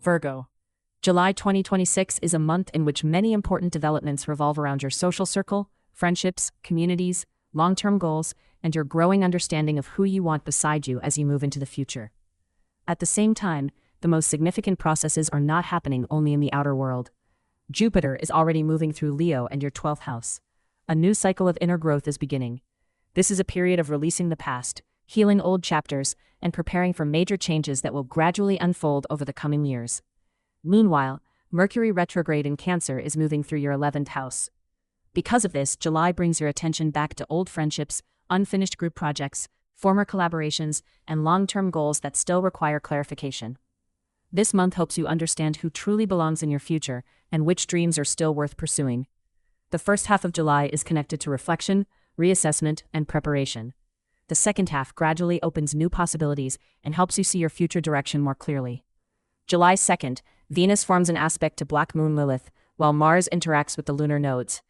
Virgo. July 2026 is a month in which many important developments revolve around your social circle, friendships, communities, long-term goals, and your growing understanding of who you want beside you as you move into the future. At the same time, the most significant processes are not happening only in the outer world. Jupiter is already moving through Leo and your 12th house. A new cycle of inner growth is beginning. This is a period of releasing the past, healing old chapters, and preparing for major changes that will gradually unfold over the coming years. Meanwhile, Mercury Retrograde in Cancer is moving through your 11th house. Because of this, July brings your attention back to old friendships, unfinished group projects, former collaborations, and long-term goals that still require clarification. This month helps you understand who truly belongs in your future and which dreams are still worth pursuing. The first half of July is connected to reflection, reassessment, and preparation. The second half gradually opens new possibilities and helps you see your future direction more clearly. July 2nd, Venus forms an aspect to Black Moon Lilith, while Mars interacts with the lunar nodes.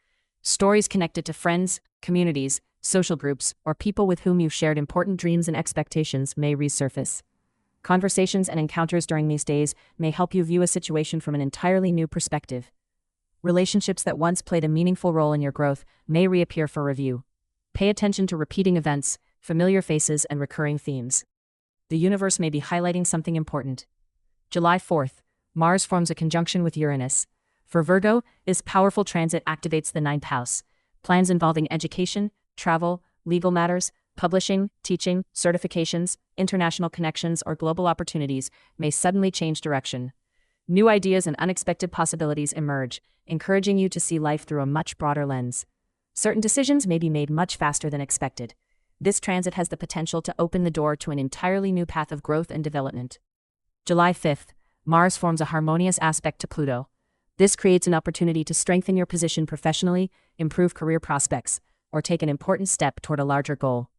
Stories connected to friends, communities, social groups, or people with whom you've shared important dreams and expectations may resurface. Conversations and encounters during these days may help you view a situation from an entirely new perspective. Relationships that once played a meaningful role in your growth may reappear for review. Pay attention to repeating events, familiar faces, and recurring themes. The universe may be highlighting something important. July 4th, Mars forms a conjunction with Uranus. For Virgo, this powerful transit activates the 9th house. Plans involving education, travel, legal matters, publishing, teaching, certifications, international connections, or global opportunities may suddenly change direction. New ideas and unexpected possibilities emerge, encouraging you to see life through a much broader lens. Certain decisions may be made much faster than expected. This transit has the potential to open the door to an entirely new path of growth and development. July 5th, Mars forms a harmonious aspect to Pluto. This creates an opportunity to strengthen your position professionally, improve career prospects, or take an important step toward a larger goal.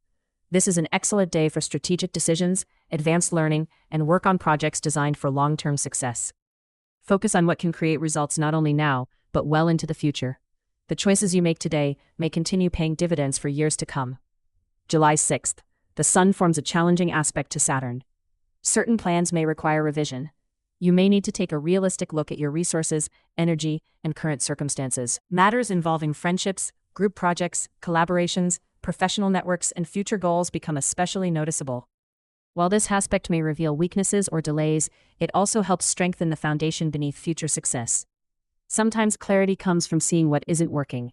This is an excellent day for strategic decisions, advanced learning, and work on projects designed for long-term success. Focus on what can create results not only now, but well into the future. The choices you make today may continue paying dividends for years to come. July 6th, the Sun forms a challenging aspect to Saturn. Certain plans may require revision. You may need to take a realistic look at your resources, energy, and current circumstances. Matters involving friendships, group projects, collaborations, professional networks, and future goals become especially noticeable. While this aspect may reveal weaknesses or delays, it also helps strengthen the foundation beneath future success. Sometimes clarity comes from seeing what isn't working.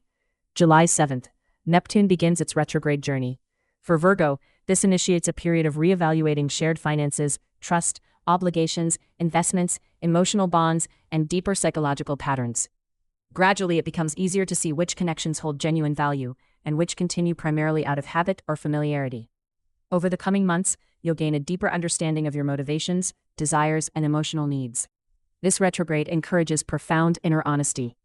July 7th, Neptune begins its retrograde journey. For Virgo, this initiates a period of reevaluating shared finances, trust, obligations, investments, emotional bonds, and deeper psychological patterns. Gradually, it becomes easier to see which connections hold genuine value and which continue primarily out of habit or familiarity. Over the coming months, you'll gain a deeper understanding of your motivations, desires, and emotional needs. This retrograde encourages profound inner honesty.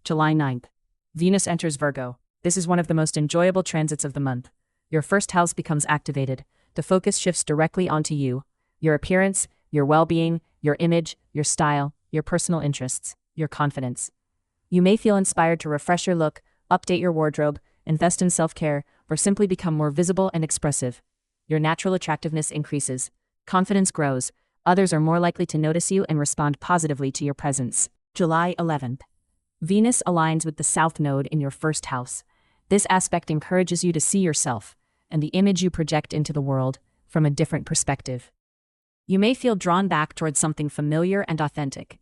July 9th, Venus enters Virgo. This is one of the most enjoyable transits of the month. Your first house becomes activated. The focus shifts directly onto you, your appearance, your well-being, your image, your style, your personal interests, your confidence. You may feel inspired to refresh your look, update your wardrobe, invest in self-care, or simply become more visible and expressive. Your natural attractiveness increases. Confidence grows. Others are more likely to notice you and respond positively to your presence. July 11th. Venus aligns with the South Node in your first house. This aspect encourages you to see yourself and the image you project into the world from a different perspective. You may feel drawn back towards something familiar and authentic.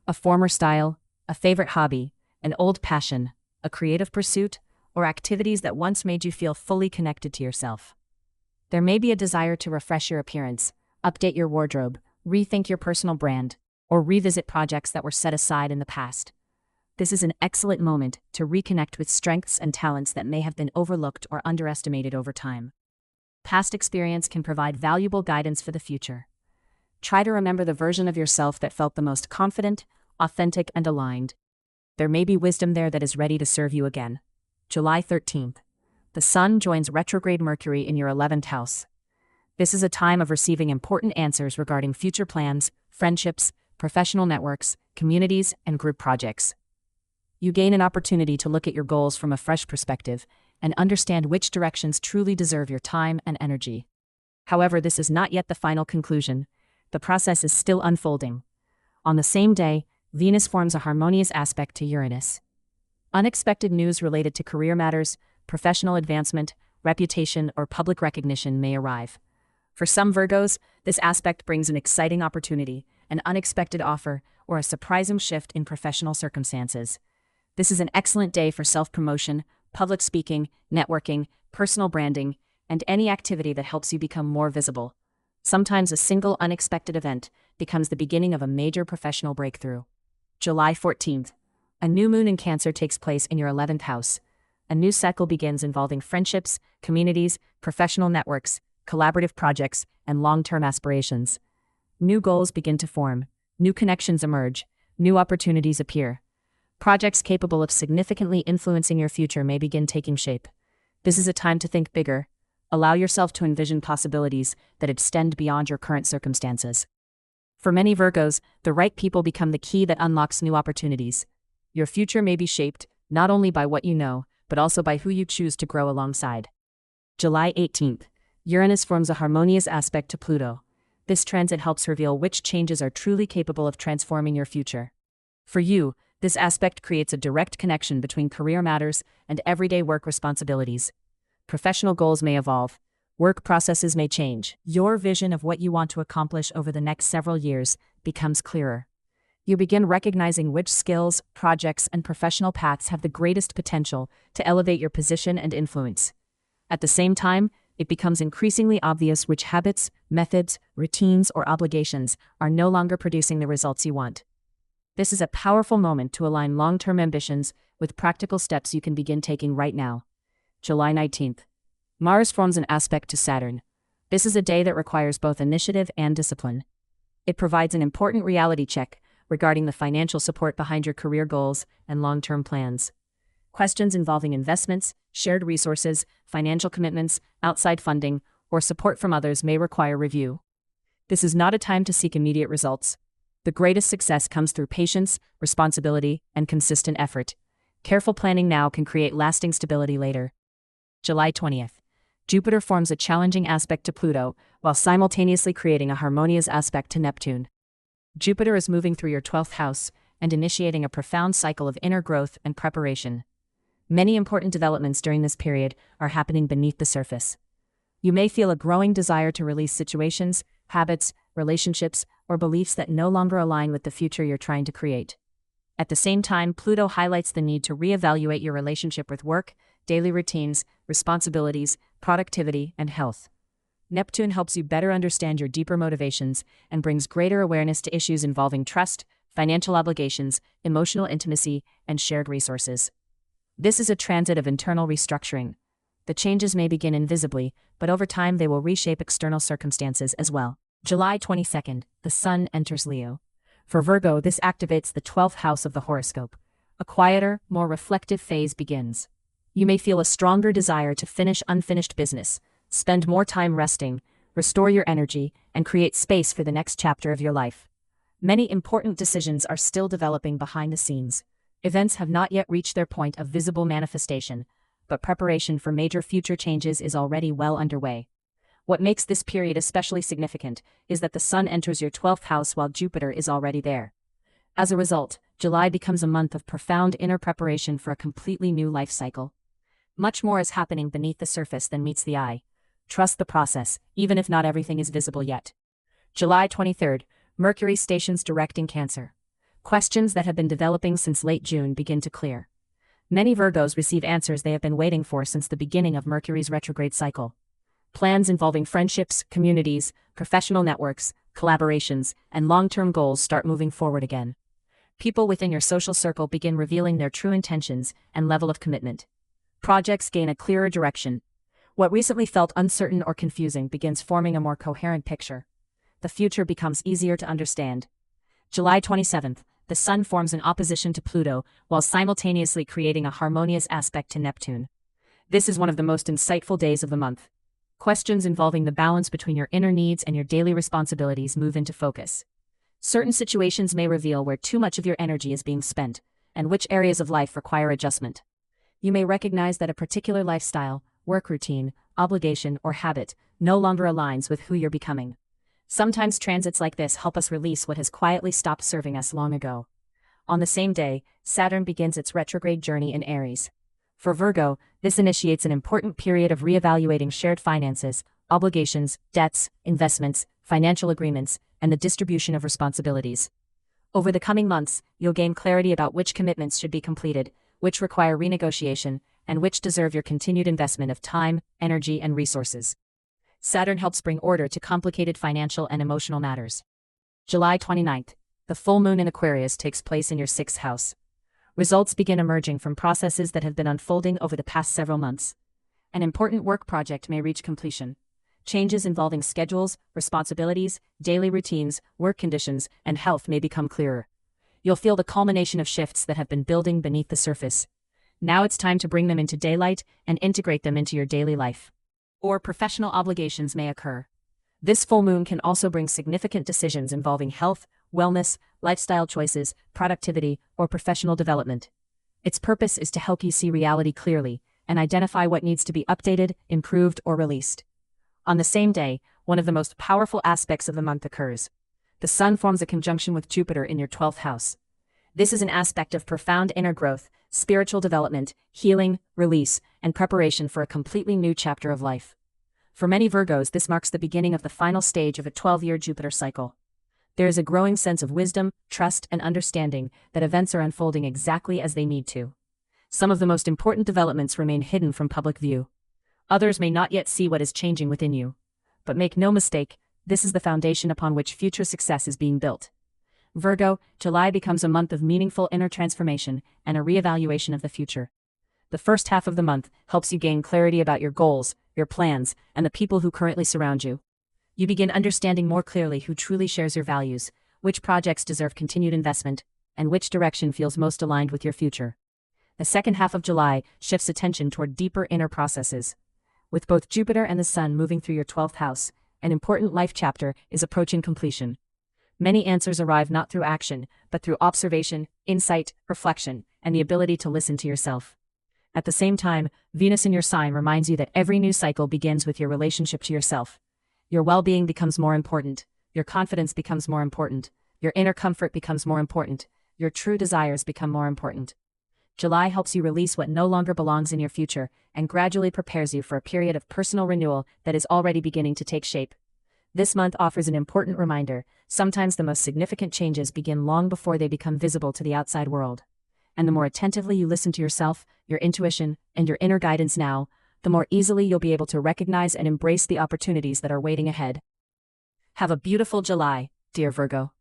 A former style, a favorite hobby, an old passion, a creative pursuit, or activities that once made you feel fully connected to yourself. There may be a desire to refresh your appearance, update your wardrobe, rethink your personal brand, or revisit projects that were set aside in the past. This is an excellent moment to reconnect with strengths and talents that may have been overlooked or underestimated over time. Past experience can provide valuable guidance for the future. Try to remember the version of yourself that felt the most confident, authentic, and aligned. There may be wisdom there that is ready to serve you again. July 13th. The Sun joins retrograde Mercury in your 11th house. This is a time of receiving important answers regarding future plans, friendships, professional networks, communities, and group projects. You gain an opportunity to look at your goals from a fresh perspective and understand which directions truly deserve your time and energy. However, this is not yet the final conclusion. The process is still unfolding. On the same day, Venus forms a harmonious aspect to Uranus. Unexpected news related to career matters, professional advancement, reputation, or public recognition may arrive. For some Virgos, this aspect brings an exciting opportunity, an unexpected offer, or a surprising shift in professional circumstances. This is an excellent day for self-promotion, public speaking, networking, personal branding, and any activity that helps you become more visible. Sometimes a single unexpected event becomes the beginning of a major professional breakthrough. July 14th. A new moon in Cancer takes place in your 11th house. A new cycle begins involving friendships, communities, professional networks, collaborative projects, and long-term aspirations. New goals begin to form, new connections emerge, new opportunities appear. Projects capable of significantly influencing your future may begin taking shape. This is a time to think bigger. Allow yourself to envision possibilities that extend beyond your current circumstances. For many Virgos, the right people become the key that unlocks new opportunities. Your future may be shaped not only by what you know, but also by who you choose to grow alongside. July 18th. Uranus forms a harmonious aspect to Pluto. This transit helps reveal which changes are truly capable of transforming your future. For you, this aspect creates a direct connection between career matters and everyday work responsibilities. Professional goals may evolve. Work processes may change. Your vision of what you want to accomplish over the next several years becomes clearer. You begin recognizing which skills, projects, and professional paths have the greatest potential to elevate your position and influence. At the same time, it becomes increasingly obvious which habits, methods, routines, or obligations are no longer producing the results you want. This is a powerful moment to align long-term ambitions with practical steps you can begin taking right now. July 19th. Mars forms an aspect to Saturn. This is a day that requires both initiative and discipline. It provides an important reality check regarding the financial support behind your career goals and long-term plans. Questions involving investments, shared resources, financial commitments, outside funding, or support from others may require review. This is not a time to seek immediate results. The greatest success comes through patience, responsibility, and consistent effort. Careful planning now can create lasting stability later. July 20th. Jupiter forms a challenging aspect to Pluto, while simultaneously creating a harmonious aspect to Neptune. Jupiter is moving through your 12th house and initiating a profound cycle of inner growth and preparation. Many important developments during this period are happening beneath the surface. You may feel a growing desire to release situations, habits, relationships, or beliefs that no longer align with the future you're trying to create. At the same time, Pluto highlights the need to reevaluate your relationship with work, daily routines, responsibilities, productivity, and health. Neptune helps you better understand your deeper motivations and brings greater awareness to issues involving trust, financial obligations, emotional intimacy, and shared resources. This is a transit of internal restructuring. The changes may begin invisibly, but over time they will reshape external circumstances as well. July 22nd, the Sun enters Leo. For Virgo, this activates the 12th house of the horoscope. A quieter, more reflective phase begins. You may feel a stronger desire to finish unfinished business, spend more time resting, restore your energy, and create space for the next chapter of your life. Many important decisions are still developing behind the scenes. Events have not yet reached their point of visible manifestation, but preparation for major future changes is already well underway. What makes this period especially significant is that the Sun enters your 12th house while Jupiter is already there. As a result, July becomes a month of profound inner preparation for a completely new life cycle. Much more is happening beneath the surface than meets the eye. Trust the process, even if not everything is visible yet. July 23rd, Mercury stations direct in Cancer. Questions that have been developing since late June begin to clear. Many Virgos receive answers they have been waiting for since the beginning of Mercury's retrograde cycle. Plans involving friendships, communities, professional networks, collaborations, and long-term goals start moving forward again. People within your social circle begin revealing their true intentions and level of commitment. Projects gain a clearer direction. What recently felt uncertain or confusing begins forming a more coherent picture. The future becomes easier to understand. July 27th, the Sun forms an opposition to Pluto while simultaneously creating a harmonious aspect to Neptune. This is one of the most insightful days of the month. Questions involving the balance between your inner needs and your daily responsibilities move into focus. Certain situations may reveal where too much of your energy is being spent, and which areas of life require adjustment. You may recognize that a particular lifestyle, work routine, obligation, or habit no longer aligns with who you're becoming. Sometimes transits like this help us release what has quietly stopped serving us long ago. On the same day, Saturn begins its retrograde journey in Aries. For Virgo, this initiates an important period of reevaluating shared finances, obligations, debts, investments, financial agreements, and the distribution of responsibilities. Over the coming months, you'll gain clarity about which commitments should be completed, which require renegotiation, and which deserve your continued investment of time, energy, and resources. Saturn helps bring order to complicated financial and emotional matters. July 29th. The full moon in Aquarius takes place in your 6th house. Results begin emerging from processes that have been unfolding over the past several months. An important work project may reach completion. Changes involving schedules, responsibilities, daily routines, work conditions, and health may become clearer. You'll feel the culmination of shifts that have been building beneath the surface. Now it's time to bring them into daylight and integrate them into your daily life. Or professional obligations may occur. This full moon can also bring significant decisions involving health, wellness, lifestyle choices, productivity, or professional development. Its purpose is to help you see reality clearly and identify what needs to be updated, improved, or released. On the same day, one of the most powerful aspects of the month occurs. The Sun forms a conjunction with Jupiter in your 12th house. This is an aspect of profound inner growth, spiritual development, healing, release, and preparation for a completely new chapter of life. For many Virgos, this marks the beginning of the final stage of a 12-year Jupiter cycle. There is a growing sense of wisdom, trust, and understanding that events are unfolding exactly as they need to. Some of the most important developments remain hidden from public view. Others may not yet see what is changing within you. But make no mistake, this is the foundation upon which future success is being built. Virgo, July becomes a month of meaningful inner transformation and a reevaluation of the future. The first half of the month helps you gain clarity about your goals, your plans, and the people who currently surround you. You begin understanding more clearly who truly shares your values, which projects deserve continued investment, and which direction feels most aligned with your future. The second half of July shifts attention toward deeper inner processes. With both Jupiter and the Sun moving through your 12th house, an important life chapter is approaching completion. Many answers arrive not through action, but through observation, insight, reflection, and the ability to listen to yourself. At the same time, Venus in your sign reminds you that every new cycle begins with your relationship to yourself. Your well-being becomes more important, your confidence becomes more important, your inner comfort becomes more important, your true desires become more important. July helps you release what no longer belongs in your future and gradually prepares you for a period of personal renewal that is already beginning to take shape. This month offers an important reminder. Sometimes the most significant changes begin long before they become visible to the outside world. And the more attentively you listen to yourself, your intuition, and your inner guidance now, the more easily you'll be able to recognize and embrace the opportunities that are waiting ahead. Have a beautiful July, dear Virgo.